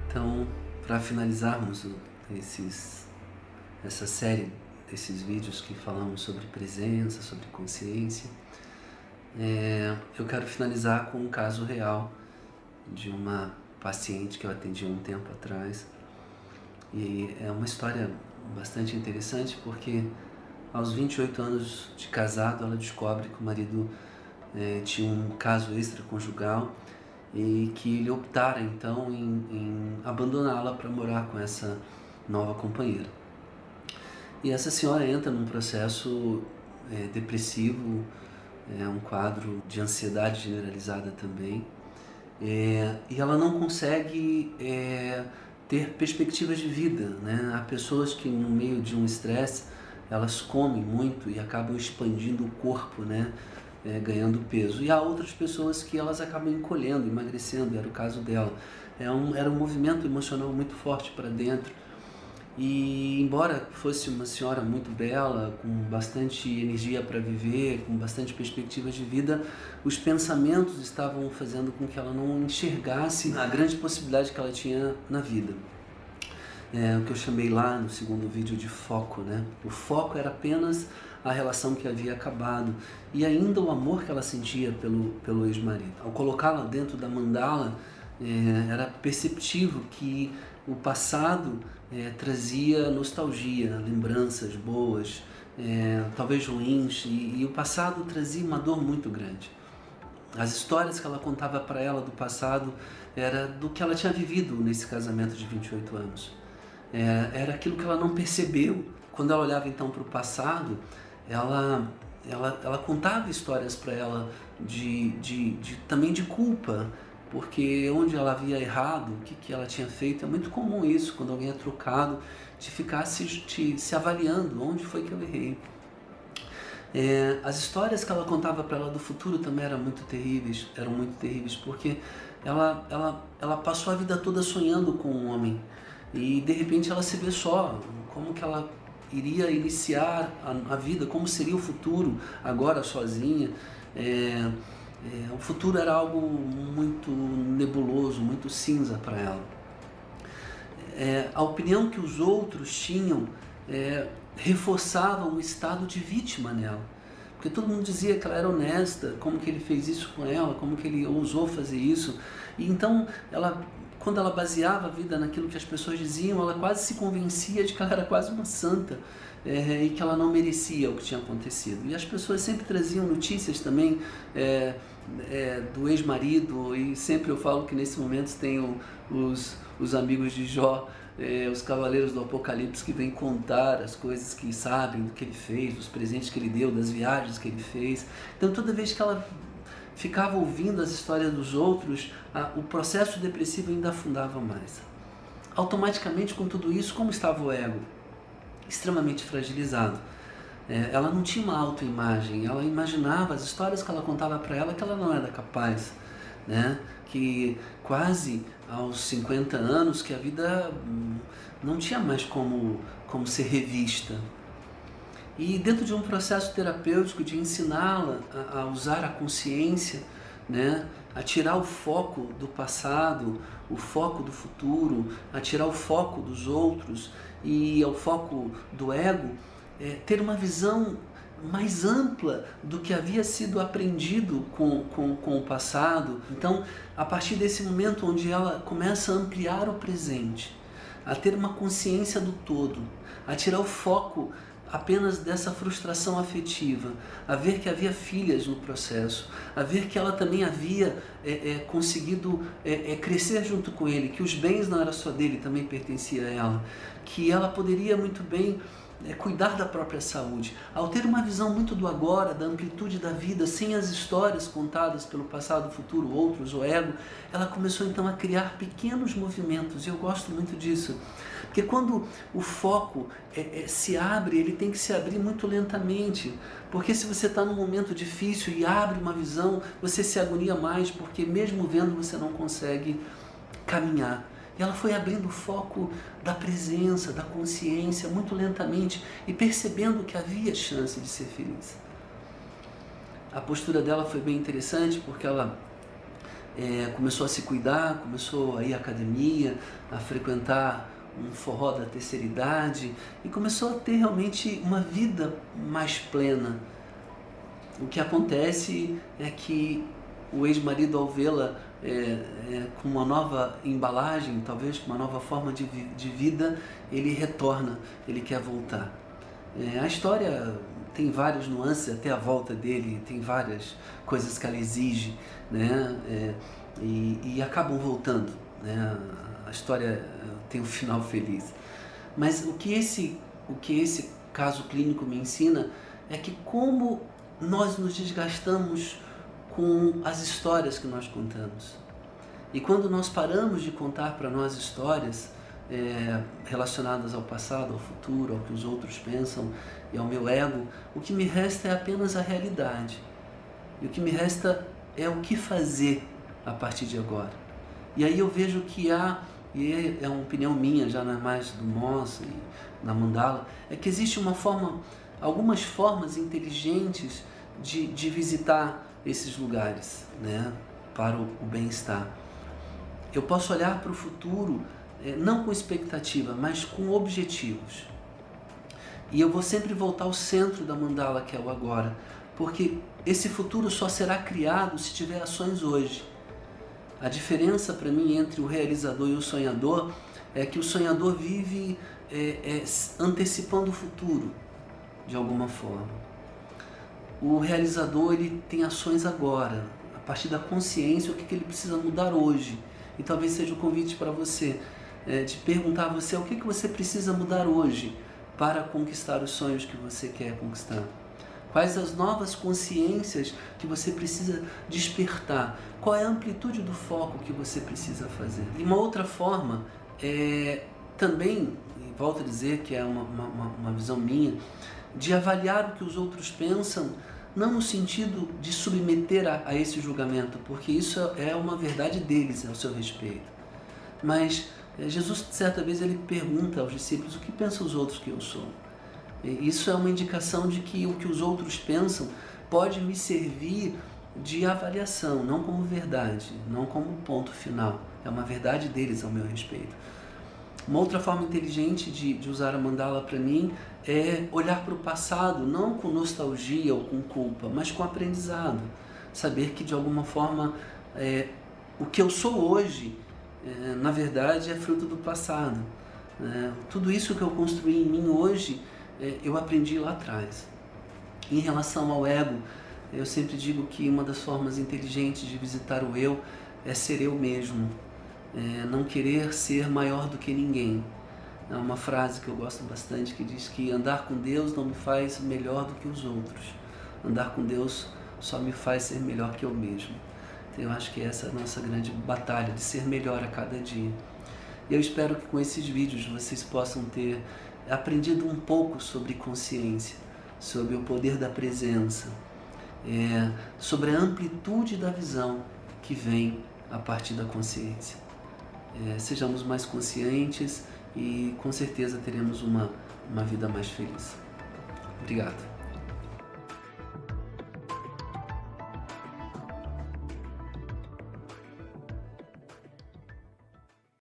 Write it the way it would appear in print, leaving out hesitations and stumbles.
Então, para finalizarmos essa série desses vídeos que falamos sobre presença, sobre consciência, eu quero finalizar com um caso real de uma paciente que eu atendi há um tempo atrás. E é uma história bastante interessante porque aos 28 anos de casado ela descobre que o marido tinha um caso extraconjugal e que ele optara então em abandoná-la para morar com essa nova companheira. E essa senhora entra num processo depressivo, um quadro de ansiedade generalizada também, e ela não consegue ter perspectivas de vida, né? Há pessoas que no meio de um estresse elas comem muito e acabam expandindo o corpo, né? Ganhando peso, e há outras pessoas que elas acabam encolhendo, emagrecendo. Era o caso dela. Era um movimento emocional muito forte para dentro, e embora fosse uma senhora muito bela, com bastante energia para viver, com bastante perspectivas de vida, os pensamentos estavam fazendo com que ela não enxergasse a grande possibilidade que ela tinha na vida. O que eu chamei lá no segundo vídeo de foco, né? O foco era apenas a relação que havia acabado e ainda o amor que ela sentia pelo ex-marido. Ao colocá-la dentro da mandala, era perceptível que o passado trazia nostalgia, lembranças boas, talvez ruins, e o passado trazia uma dor muito grande. As histórias que ela contava para ela do passado era do que ela tinha vivido nesse casamento de 28 anos. Era aquilo que ela não percebeu. Quando ela olhava então para o passado, ela contava histórias para ela também de culpa, porque onde ela havia errado, o que ela tinha feito. É muito comum isso, quando alguém é trocado, de ficar se avaliando, onde foi que eu errei. As histórias que ela contava para ela do futuro também eram muito terríveis, porque ela passou a vida toda sonhando com um homem, e de repente ela se vê só. Como que ela iria iniciar a vida, como seria o futuro agora sozinha? O futuro era algo muito nebuloso, muito cinza para ela. A opinião que os outros tinham reforçava um estado de vítima nela, porque todo mundo dizia que ela era honesta, como que ele fez isso com ela, como que ele ousou fazer isso. E então quando ela baseava a vida naquilo que as pessoas diziam, ela quase se convencia de que ela era quase uma santa, e que ela não merecia o que tinha acontecido. E as pessoas sempre traziam notícias também do ex-marido, e sempre eu falo que nesse momento tem os amigos de Jó, os cavaleiros do Apocalipse, que vêm contar as coisas que sabem do que ele fez, dos presentes que ele deu, das viagens que ele fez. Então toda vez que ela ficava ouvindo as histórias dos outros, o processo depressivo ainda afundava mais. Automaticamente, com tudo isso, como estava o ego? Extremamente fragilizado. Ela não tinha uma autoimagem, ela imaginava as histórias que ela contava para ela que ela não era capaz, né? Que quase aos 50 anos, que a vida não tinha mais como ser revista. E dentro de um processo terapêutico de ensiná-la a usar a consciência, né? A tirar o foco do passado, o foco do futuro, a tirar o foco dos outros e o foco do ego, ter uma visão mais ampla do que havia sido aprendido com o passado. Então, a partir desse momento onde ela começa a ampliar o presente, a ter uma consciência do todo, a tirar o foco apenas dessa frustração afetiva, a ver que havia filhas no processo, a ver que ela também havia conseguido crescer junto com ele, que os bens não eram só dele, também pertencia a ela, que ela poderia muito bem cuidar da própria saúde. Ao ter uma visão muito do agora, da amplitude da vida, sem as histórias contadas pelo passado, futuro, outros, o ego, ela começou então a criar pequenos movimentos, e eu gosto muito disso. Porque quando o foco se abre, ele tem que se abrir muito lentamente. Porque se você está num momento difícil e abre uma visão, você se agonia mais, porque mesmo vendo você não consegue caminhar. E ela foi abrindo o foco da presença, da consciência, muito lentamente, e percebendo que havia chance de ser feliz. A postura dela foi bem interessante, porque ela começou a se cuidar, começou a ir à academia, a frequentar um forró da terceira idade e começou a ter realmente uma vida mais plena. O que acontece é que o ex-marido, ao vê-la com uma nova embalagem, talvez com uma nova forma de vida, ele retorna, ele quer voltar. A história tem várias nuances até a volta dele, tem várias coisas que ela exige, né? E acabam voltando, né? A história tem um final feliz. Mas o que esse caso clínico me ensina é que como nós nos desgastamos com as histórias que nós contamos. E quando nós paramos de contar para nós histórias relacionadas ao passado, ao futuro, ao que os outros pensam e ao meu ego, o que me resta é apenas a realidade. E o que me resta é o que fazer a partir de agora. E aí eu vejo que e é uma opinião minha, já não é mais do Moss e na Mandala, é que existe algumas formas inteligentes de visitar esses lugares, né, para o bem-estar. Eu posso olhar para o futuro não com expectativa, mas com objetivos. E eu vou sempre voltar ao centro da mandala, que é o agora, porque esse futuro só será criado se tiver ações hoje. A diferença para mim entre o realizador e o sonhador é que o sonhador vive antecipando o futuro, de alguma forma. O realizador, ele tem ações agora, a partir da consciência, o que ele precisa mudar hoje. E talvez seja o convite para você, de perguntar a você o que você precisa mudar hoje para conquistar os sonhos que você quer conquistar. Quais as novas consciências que você precisa despertar? Qual é a amplitude do foco que você precisa fazer? E uma outra forma também, volto a dizer que é uma visão minha, de avaliar o que os outros pensam, não no sentido de submeter a esse julgamento, porque isso é uma verdade deles ao seu respeito. Mas Jesus, certa vez, ele pergunta aos discípulos: o que pensam os outros que eu sou? Isso é uma indicação de que o que os outros pensam pode me servir de avaliação, não como verdade, não como ponto final. É uma verdade deles ao meu respeito. Uma outra forma inteligente de usar a mandala para mim é olhar para o passado, não com nostalgia ou com culpa, mas com aprendizado. Saber que, de alguma forma, o que eu sou hoje, na verdade, é fruto do passado. Tudo isso que eu construí em mim hoje, eu aprendi lá atrás. Em relação ao ego, eu sempre digo que uma das formas inteligentes de visitar o eu é ser eu mesmo. Não querer ser maior do que ninguém. É uma frase que eu gosto bastante que diz que andar com Deus não me faz melhor do que os outros. Andar com Deus só me faz ser melhor que eu mesmo. Então eu acho que essa é a nossa grande batalha, de ser melhor a cada dia. E eu espero que com esses vídeos vocês possam ter aprendido um pouco sobre consciência, sobre o poder da presença, sobre a amplitude da visão que vem a partir da consciência. Sejamos mais conscientes e com certeza teremos uma vida mais feliz. Obrigado.